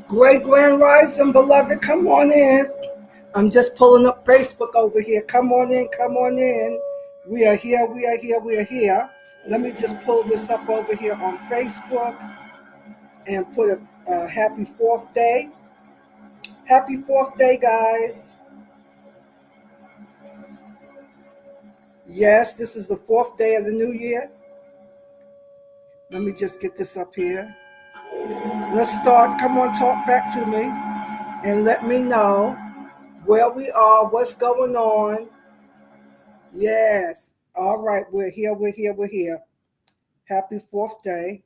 Great Grand Rising, beloved, come on in. I'm just pulling up Facebook over here. Come on in, come on in. We are here, we are here, we are here. Let me just pull this up over here on Facebook and put a happy fourth day. Happy fourth day, guys. Yes, this is the fourth day of the new year. Let me just get this up here. Let's start. Come on, talk back to me and let me know where we are, what's going on. Yes. All right. We're here. We're here. We're here. Happy fourth day.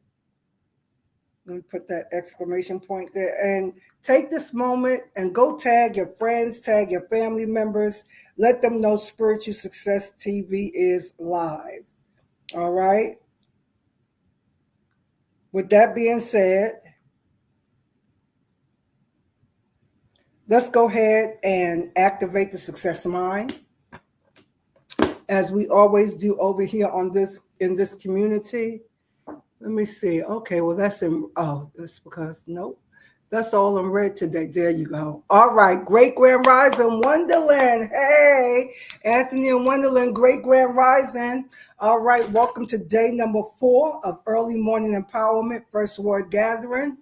Let me put that exclamation point there. And take this moment and go tag your friends, tag your family members. Let them know Spiritual Success TV is live. All right. With that being said, let's go ahead and activate the Success Mind, as we always do over here on in this community. Let me see. Okay, well, that's because, nope. That's all in red today. There you go. All right, Great Grand Rising, Wonderland. Hey, Anthony and Wonderland, Great Grand Rising. All right, welcome to day number 4 of Early Morning Empowerment, First Word Gathering.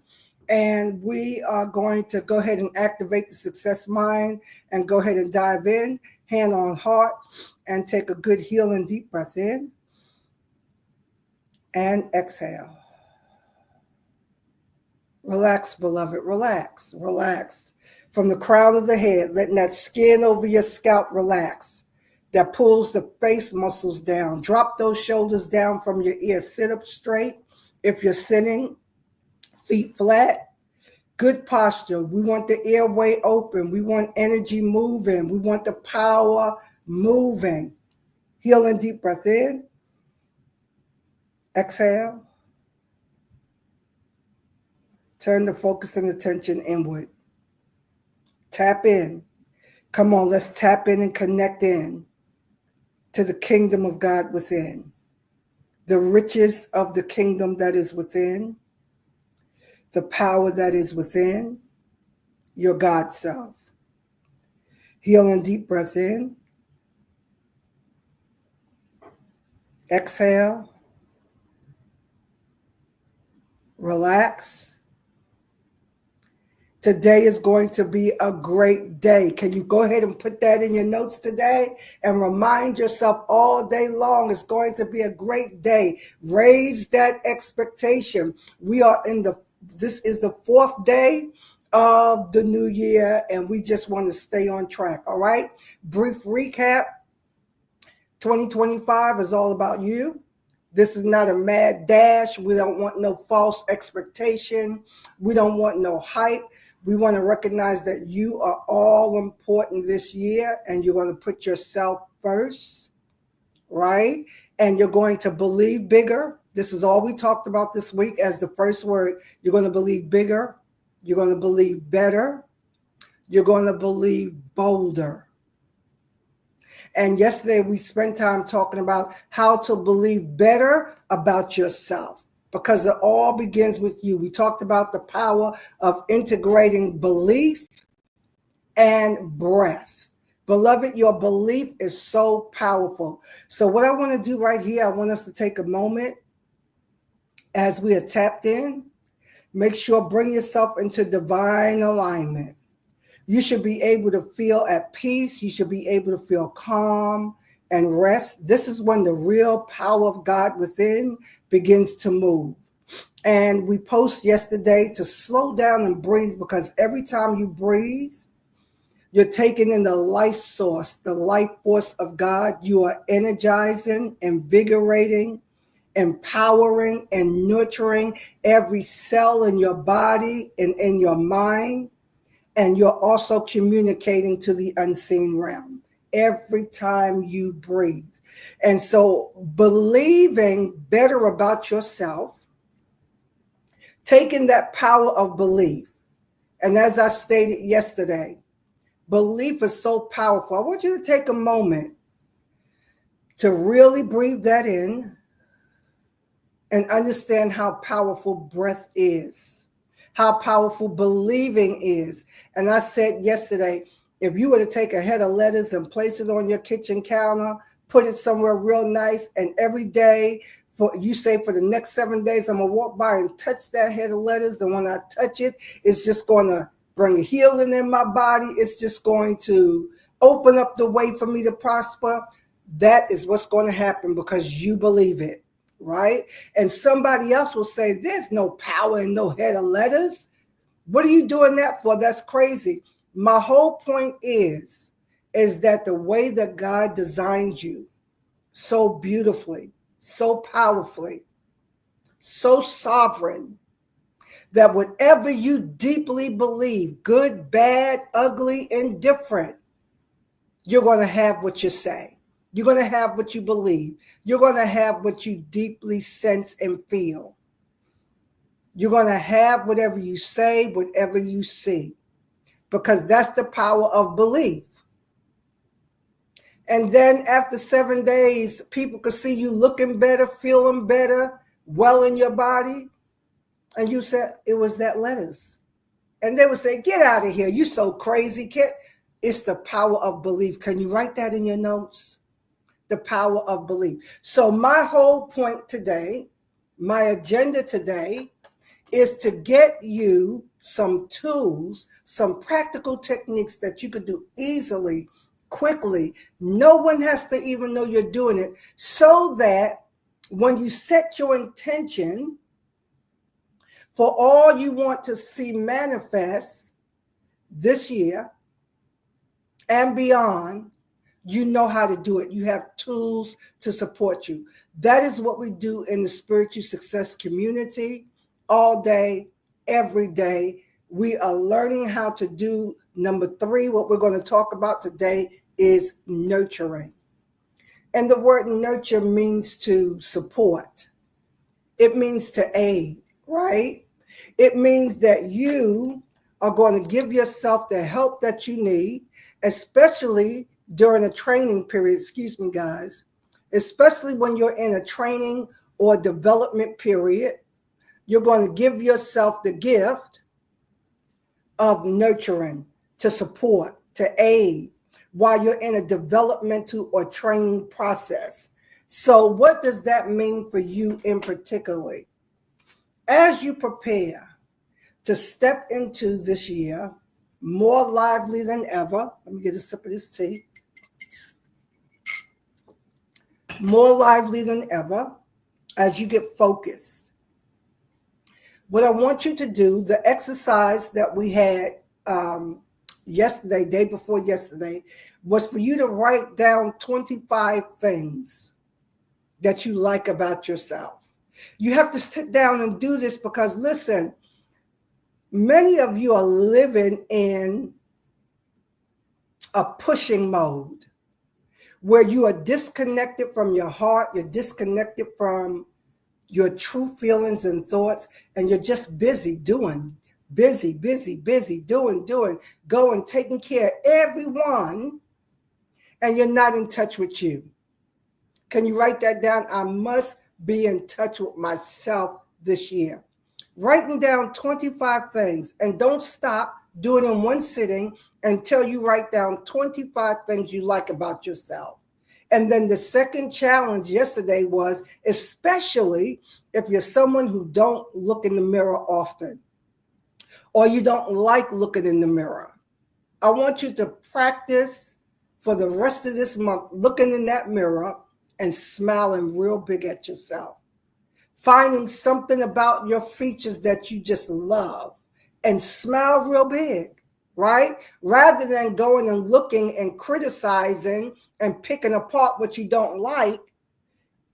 And we are going to go ahead and activate the Success Mind and go ahead and dive in, hand on heart, and take a good healing deep breath in and exhale. Relax, beloved, relax, relax. From the crown of the head, letting that skin over your scalp relax. That pulls the face muscles down. Drop those shoulders down from your ears. Sit up straight. If you're sitting, feet flat. Good posture. We want the airway open. We want energy moving. We want the power moving. Healing deep breath in. Exhale. Turn the focus and attention inward. Tap in. Come on, let's tap in and connect in to the kingdom of God within. The riches of the kingdom that is within. The power that is within. Your God self. Healing deep breath in. Exhale. Relax. Today is going to be a great day. Can you go ahead and put that in your notes today and remind yourself all day long it's going to be a great day. Raise that expectation. This is the 4th day of the new year, and we just want to stay on track. All right. Brief recap. 2025 is all about you. This is not a mad dash. We don't want no false expectation. We don't want no hype. We want to recognize that you are all important this year, and you're going to put yourself first, right? And you're going to believe bigger. This is all we talked about this week as the first word. You're going to believe bigger. You're going to believe better. You're going to believe bolder. And yesterday we spent time talking about how to believe better about yourself, because it all begins with you. We talked about the power of integrating belief and breath. Beloved, your belief is so powerful. So what I want to do right here, I want us to take a moment as we are tapped in. Make sure, bring yourself into divine alignment. You should be able to feel at peace. You should be able to feel calm and rest. This is when the real power of God within begins to move. And we post yesterday to slow down and breathe, because every time you breathe, you're taking in the life source, the life force of God. You are energizing, invigorating, empowering, and nurturing every cell in your body and in your mind. And you're also communicating to the unseen realm every time you breathe. And so believing better about yourself, taking that power of belief. And as I stated yesterday, belief is so powerful. I want you to take a moment to really breathe that in and understand how powerful breath is. how powerful believing is. And I said yesterday, if you were to take a head of lettuce and place it on your kitchen counter, put it somewhere real nice, and every day, you say for the next 7 days, I'm going to walk by and touch that head of lettuce. And when I touch it, it's just going to bring healing in my body. It's just going to open up the way for me to prosper. That is what's going to happen because you believe it, right? And somebody else will say, there's no power in no head of lettuce. What are you doing that for? That's crazy. My whole point is that the way that God designed you so beautifully, so powerfully, so sovereign, that whatever you deeply believe, good, bad, ugly, indifferent, you're going to have what you say. You're going to have what you believe. You're going to have what you deeply sense and feel. You're going to have whatever you say, whatever you see, because that's the power of belief. And then after 7 days, people could see you looking better, feeling better, well in your body. And you said, it was that lettuce. And they would say, get out of here. You so crazy, kid. It's the power of belief. Can you write that in your notes? The power of belief. So my whole point today, my agenda today, is to get you some tools, some practical techniques that you could do easily, quickly. No one has to even know you're doing it, so that when you set your intention for all you want to see manifest this year and beyond, you know how to do it. You have tools to support you. That is what we do in the Spiritual Success Community all day, every day. We are learning how to do number 3. What we're going to talk about today is nurturing. And the word nurture means to support. It means to aid, right? It means that you are going to give yourself the help that you need, especially during a training period, excuse me, guys, especially when you're in a training or development period. You're going to give yourself the gift of nurturing, to support, to aid while you're in a developmental or training process. So what does that mean for you in particular? As you prepare to step into this year more lively than ever, let me get a sip of this tea, more lively than ever, as you get focused. What I want you to do, the exercise that we had yesterday, day before yesterday, was for you to write down 25 things that you like about yourself. You have to sit down and do this because, listen, many of you are living in a pushing mode where you are disconnected from your heart, you're disconnected from your true feelings and thoughts, and you're just busy doing, going, taking care of everyone, and you're not in touch with you. Can you write that down? I must be in touch with myself this year. Writing down 25 things, and don't stop. Do it in one sitting until you write down 25 things you like about yourself. And then the second challenge yesterday was, especially if you're someone who don't look in the mirror often, or you don't like looking in the mirror, I want you to practice for the rest of this month looking in that mirror and smiling real big at yourself. Finding something about your features that you just love and smile real big, right? Rather than going and looking and criticizing and picking apart what you don't like.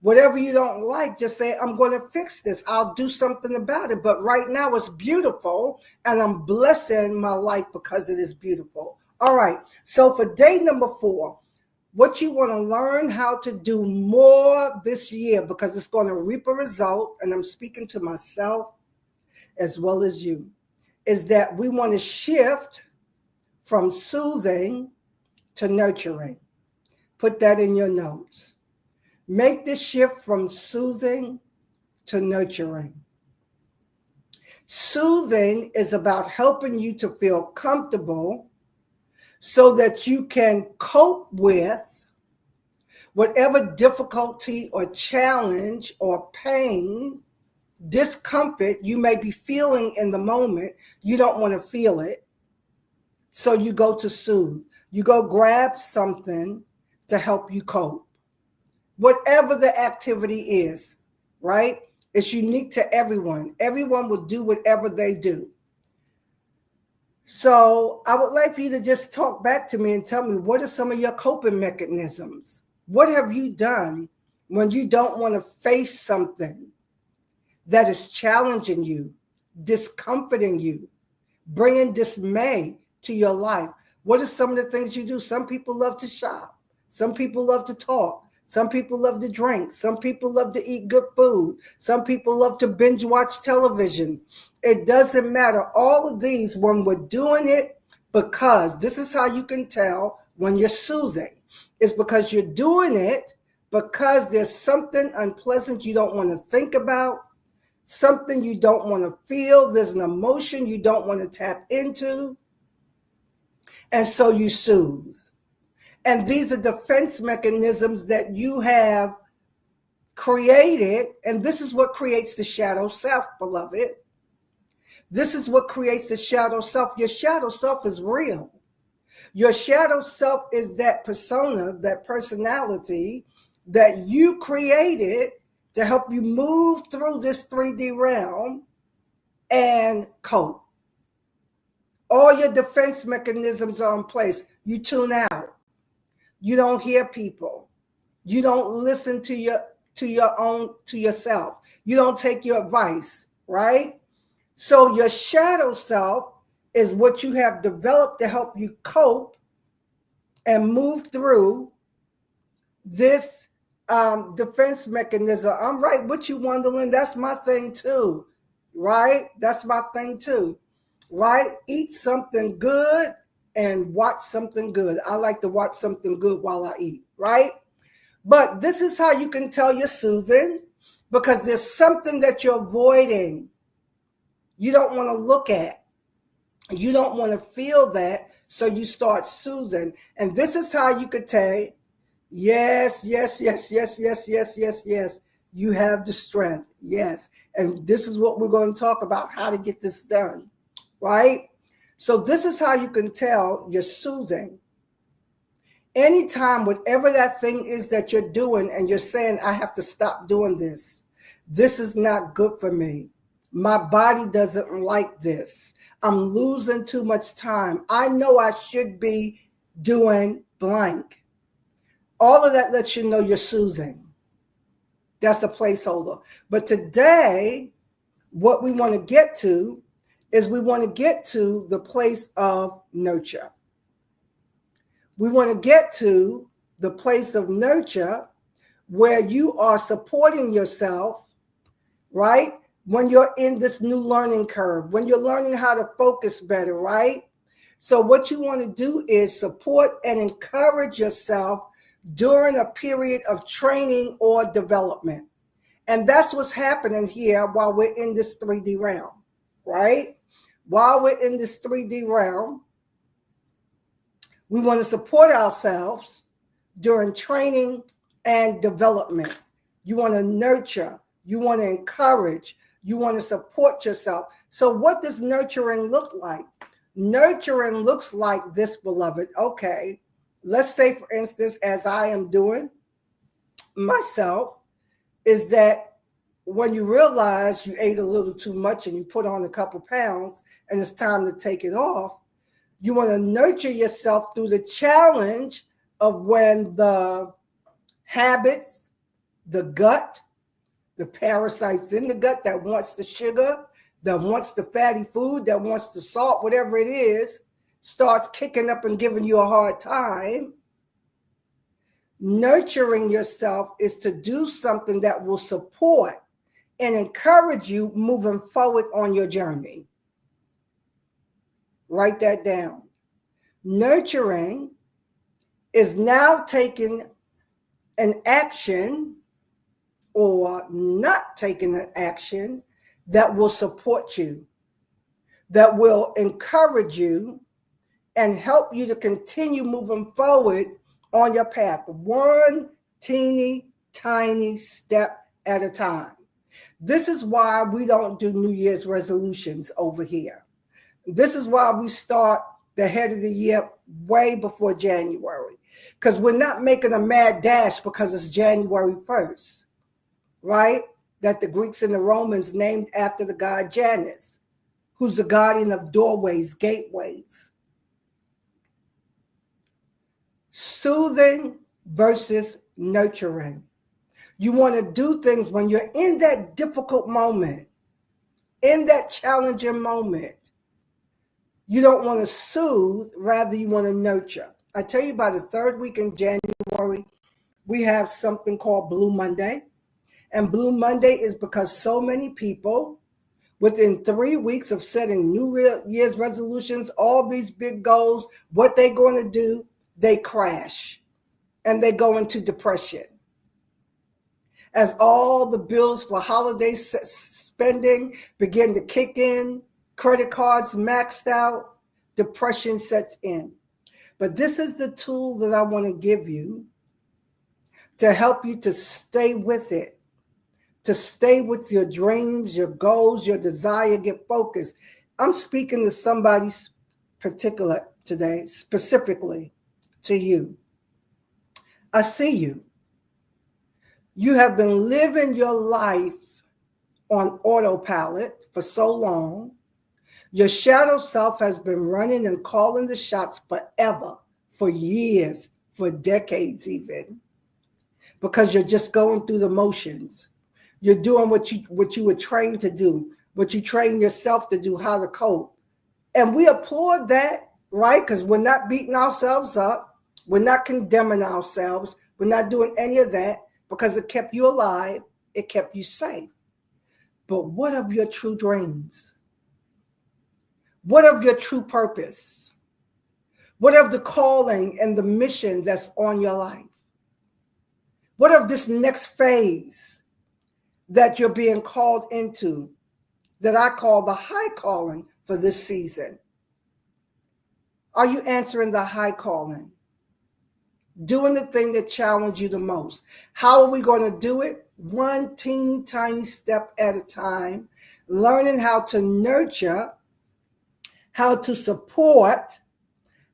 Whatever you don't like, just say, I'm going to fix this. I'll do something about it. But right now it's beautiful, and I'm blessing my life because it is beautiful. All right. So for day number 4, what you want to learn how to do more this year, because it's going to reap a result, and I'm speaking to myself as well as you, is that we want to shift from soothing to nurturing. Put that in your notes. Make the shift from soothing to nurturing. Soothing is about helping you to feel comfortable so that you can cope with whatever difficulty or challenge or pain, discomfort you may be feeling in the moment. You don't want to feel it. So you go to soothe. You go grab something to help you cope. Whatever the activity is, right? It's unique to everyone. Everyone will do whatever they do. So I would like for you to just talk back to me and tell me, what are some of your coping mechanisms? What have you done when you don't want to face something that is challenging you, discomforting you, bringing dismay to your life? What are some of the things you do? Some people love to shop. Some people love to talk. Some people love to drink. Some people love to eat good food. Some people love to binge watch television. It doesn't matter. All of these, when we're doing it, because this is how you can tell when you're soothing. It's because you're doing it because there's something unpleasant you don't want to think about, something you don't want to feel. There's an emotion you don't want to tap into. And so you soothe. And these are defense mechanisms that you have created. And this is what creates the shadow self, beloved. This is what creates the shadow self. Your shadow self is real. Your shadow self is that persona, that personality that you created to help you move through this 3D realm and cope. All your defense mechanisms are in place. You tune out. You don't hear people. You don't listen to yourself. You don't take your advice, right? So your shadow self is what you have developed to help you cope and move through this defense mechanism. I'm right with you, Wonderland. That's my thing too, right? That's my thing too, right? Eat something good and watch something good. I like to watch something good while I eat, right? But this is how you can tell you're soothing, because there's something that you're avoiding. You don't want to look at. You don't want to feel that, so you start soothing. And this is how you could say, yes, yes, yes, yes, yes, yes, yes, yes. You have the strength. Yes. And this is what we're going to talk about, how to get this done, right? So this is how you can tell you're soothing. Anytime, whatever that thing is that you're doing and you're saying, I have to stop doing this. This is not good for me. My body doesn't like this. I'm losing too much time. I know I should be doing blank. All of that lets you know you're soothing. That's a placeholder. But today, what we want to get to is we want to get to the place of nurture. We want to get to the place of nurture where you are supporting yourself, right? When you're in this new learning curve, when you're learning how to focus better, right? So what you want to do is support and encourage yourself during a period of training or development. And that's what's happening here while we're in this 3D realm, right? While we're in this 3D realm, we want to support ourselves during training and development. You want to nurture. You want to encourage. You want to support yourself. So what does nurturing look like? Nurturing looks like this, beloved. Okay, let's say, for instance, as I am doing myself, is that when you realize you ate a little too much and you put on a couple pounds and it's time to take it off, you want to nurture yourself through the challenge of when the habits, the gut, the parasites in the gut that wants the sugar, that wants the fatty food, that wants the salt, whatever it is, starts kicking up and giving you a hard time. Nurturing yourself is to do something that will support and encourage you moving forward on your journey. Write that down. Nurturing is now taking an action or not taking an action that will support you. that will encourage you and help you to continue moving forward on your path, one teeny tiny step at a time. This is why we don't do New Year's resolutions over here. This is why we start the head of the year way before January, because we're not making a mad dash because it's January 1st, right? That the Greeks and the Romans named after the god Janus, who's the guardian of doorways, gateways. Soothing versus nurturing. You want to do things when you're in that difficult moment, in that challenging moment. You don't want to soothe, rather you want to nurture. I tell you, by the third week in January, we have something called Blue Monday. And Blue Monday is because so many people, within 3 weeks of setting New Year's resolutions, all these big goals, what they're going to do, they crash and they go into depression. As all the bills for holiday spending begin to kick in, credit cards maxed out, depression sets in. But this is the tool that I want to give you to help you to stay with it, to stay with your dreams, your goals, your desire, get focused. I'm speaking to somebody particular today, specifically to you. I see you. You have been living your life on autopilot for so long. Your shadow self has been running and calling the shots forever, for years, for decades even, because you're just going through the motions. You're doing what you were trained to do, what you train yourself to do, how to cope. And we applaud that, right? Because we're not beating ourselves up. We're not condemning ourselves. We're not doing any of that, because it kept you alive. It kept you safe. But what of your true dreams? What of your true purpose? What of the calling and the mission that's on your life? What of this next phase that you're being called into, that I call the high calling for this season? Are you answering the high calling? Doing the thing that challenges you the most. How are we going to do it? One teeny tiny step at a time, learning how to nurture, how to support,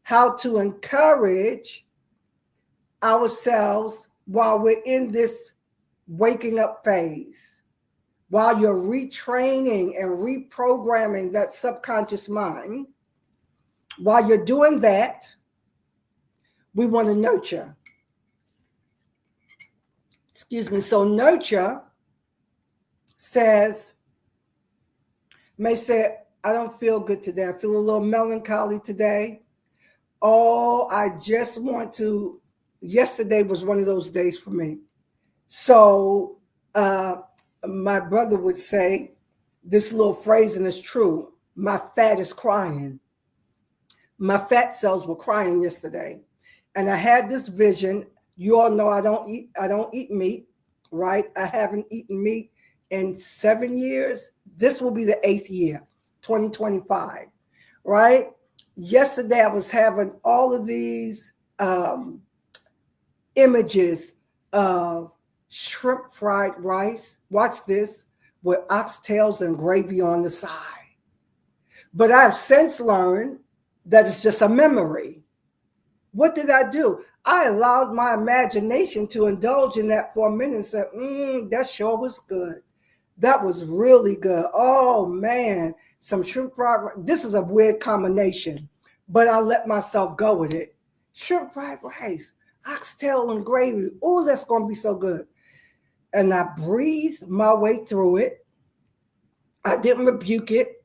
how to encourage ourselves while we're in this waking up phase, while you're retraining and reprogramming that subconscious mind. While you're doing that, we want to nurture. Excuse me. So nurture may say, I don't feel good today. I feel a little melancholy today. Oh, I just want to. Yesterday was one of those days for me. So my brother would say this little phrase, and it's true. My fat is crying. My fat cells were crying yesterday. And I had this vision. You all know I don't eat meat, right? I haven't eaten meat in 7 years. This will be the 8th year, 2025, right? Yesterday I was having all of these images of shrimp fried rice. Watch this, with oxtails and gravy on the side. But I've since learned that it's just a memory. What did I do? I allowed my imagination to indulge in that for a minute and said, that sure was good. That was really good. Oh, man, some shrimp fried rice. This is a weird combination, but I let myself go with it. Shrimp fried rice, oxtail and gravy. Oh, that's going to be so good. And I breathed my way through it. I didn't rebuke it.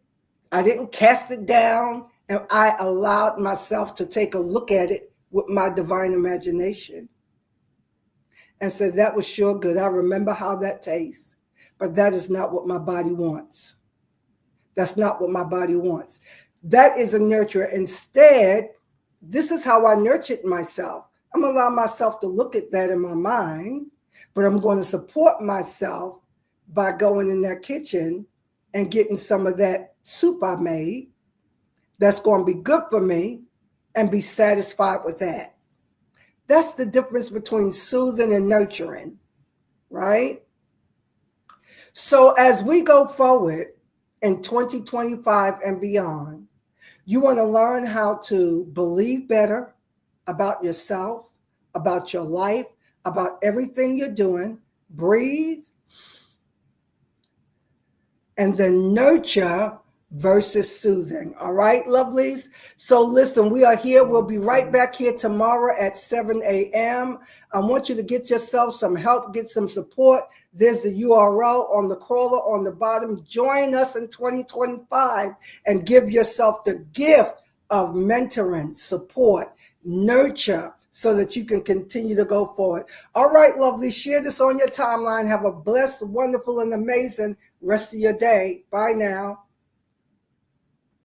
I didn't cast it down. And I allowed myself to take a look at it with my divine imagination and said, that was sure good. I remember how that tastes, but that is not what my body wants. That's not what my body wants. That is a nurturer. Instead, this is how I nurtured myself. I'm allowing myself to look at that in my mind, but I'm going to support myself by going in that kitchen and getting some of that soup I made that's going to be good for me and be satisfied with that. That's the difference between soothing and nurturing, right? So as we go forward in 2025 and beyond, you want to learn how to believe better about yourself, about your life, about everything you're doing. Breathe, and then nurture versus soothing. All right, lovelies? So listen, we are here. We'll be right back here tomorrow at 7 a.m. I want you to get yourself some help, get some support. There's the URL on the crawler on the bottom. Join us in 2025 and give yourself the gift of mentoring, support, nurture, so that you can continue to go forward. All right, lovely. Share this on your timeline. Have a blessed, wonderful, and amazing rest of your day. Bye now.